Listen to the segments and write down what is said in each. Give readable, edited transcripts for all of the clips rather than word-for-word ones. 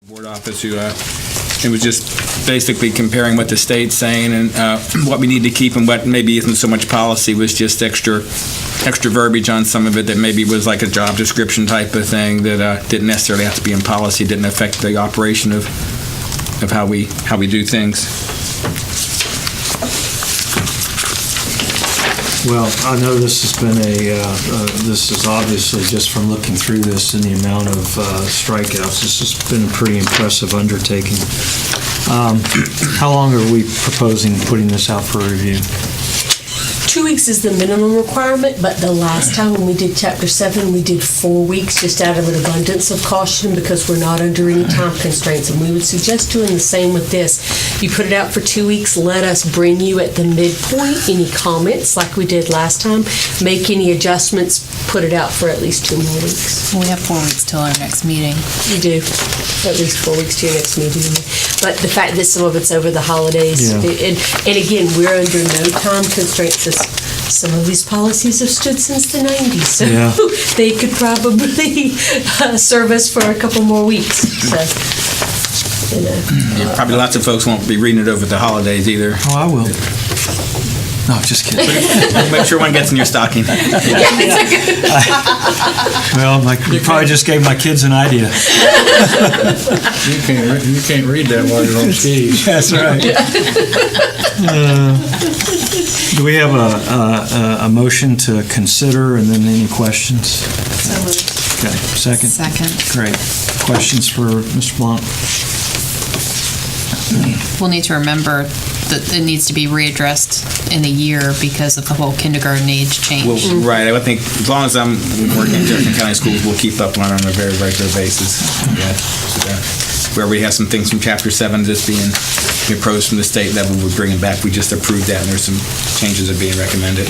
Board office who it was just basically comparing what the state's saying and what we need to keep and what maybe isn't so much policy, was just extra verbiage on some of it that maybe was like a job description type of thing that didn't necessarily have to be in policy, didn't affect the operation of how we do things. Well, I know this has been this is obviously, just from looking through this and the amount of strikeouts, this has been a pretty impressive undertaking. How long are we proposing putting this out for review? 2 weeks is the minimum requirement, but the last time when we did Chapter 7, we did 4 weeks just out of an abundance of caution because we're not under any time constraints. And we would suggest doing the same with this. You put it out for 2 weeks, let us bring you at the midpoint any comments like we did last time, make any adjustments, put it out for at least 2 more weeks. We have 4 weeks till our next meeting. You do. At least 4 weeks to your next meeting. But the fact that some of it's over the holidays, and again, we're under no time constraints. Some of these policies have stood since the 90s, so they could probably serve us for a couple more weeks. So, Probably lots of folks won't be reading it over the holidays either. Oh, I will. No, just kidding. Make sure one gets in your stocking. Well, you probably just gave my kids an idea. You can't read that while you're on skis. That's right. Do we have a motion to consider, and then any questions? So moved. Okay, second? Second. Great. Questions for Mr. Blunt? We'll need to remember that it needs to be readdressed in a year because of the whole kindergarten age change. Well, right. I think as long as I'm working in Jefferson County Schools, we'll keep up on it on a very regular basis. Where we have some things from Chapter 7 just being proposed from the state level, we're bringing back. We just approved that, and there's some changes that are being recommended.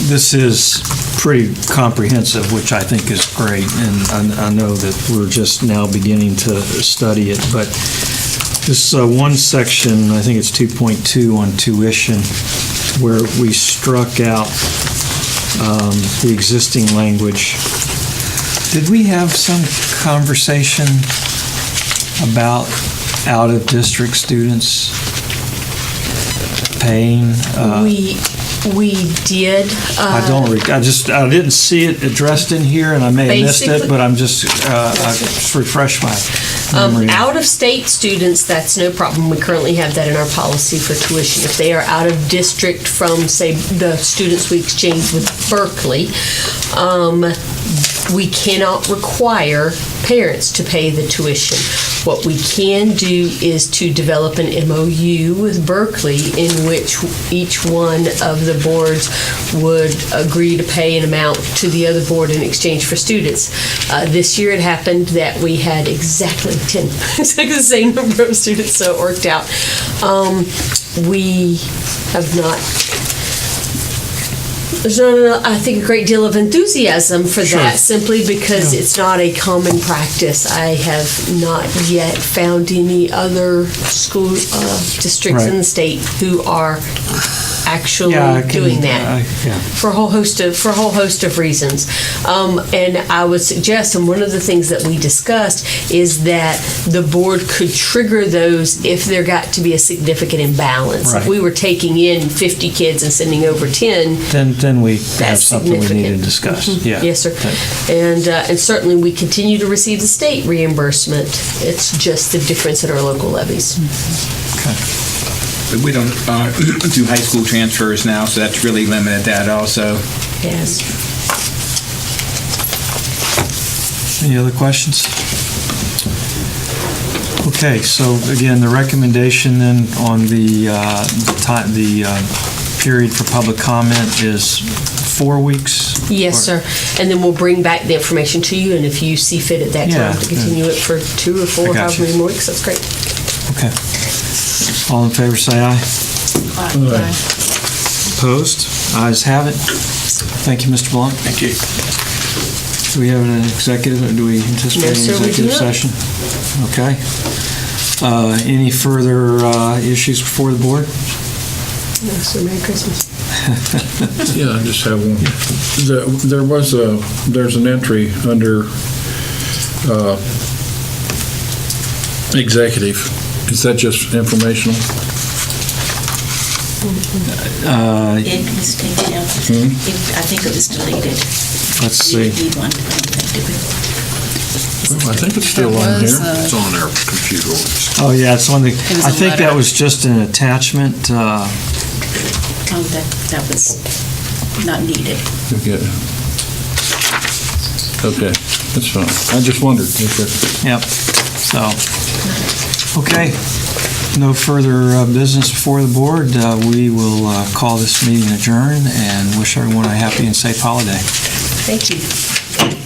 This is pretty comprehensive, which I think is great, and I know that we're just now beginning to study it, but this one section, I think it's 2.2 on tuition, where we struck out the existing language. Did we have some conversation about out-of-district students paying? We did. I didn't see it addressed in here, and I may have missed it, but I'm just refresh my memory. Out-of-state students, that's no problem. We currently have that in our policy for tuition. If they are out of district from, say, the students we exchange with Berkeley, we cannot require parents to pay the tuition. What we can do is to develop an MOU with Berkeley in which each one of the boards would agree to pay an amount to the other board in exchange for students. This year it happened that we had exactly the same number of students, so it worked out. We have not... There's not, I think, a great deal of enthusiasm for that, simply because it's not a common practice. I have not yet found any other school districts in the state who are actually doing that for a whole host of reasons. And I would suggest, and one of the things that we discussed is that the board could trigger those if there got to be a significant imbalance. If we were taking in 50 kids and sending over 10, then we have something we need to discuss. Yes, sir. And certainly we continue to receive the state reimbursement. It's just the difference in our local levies. Okay. But we don't do high school transfers now, so that's really limited that also. Yes. Any other questions? Okay, so again, the recommendation then on the period for public comment is 4 weeks? Yes, sir. And then we'll bring back the information to you, and if you see fit at that time to continue it for 2 or 4, however many more weeks, that's great. Okay. All in favor, say aye. Aye. Opposed? Ayes have it. Thank you, Mr. Blunt. Thank you. Do we have an executive, or do we anticipate an executive session? Okay. Any further issues before the board? No, sir. Merry Christmas. Yeah, I just have one. There's an entry under executive, is that just informational? It was taken out. I think it was deleted. Let's see. You need one, I don't think, did we? Well, I think it's still on was, here. It's on our computer. Oh, yeah, it's on the, was I a think that letter. was just an attachment. Oh, that was not needed. Yeah. Okay, that's fine. I just wondered. Okay. Yep, so, okay. No further business before the board. We will call this meeting adjourned and wish everyone a happy and safe holiday. Thank you.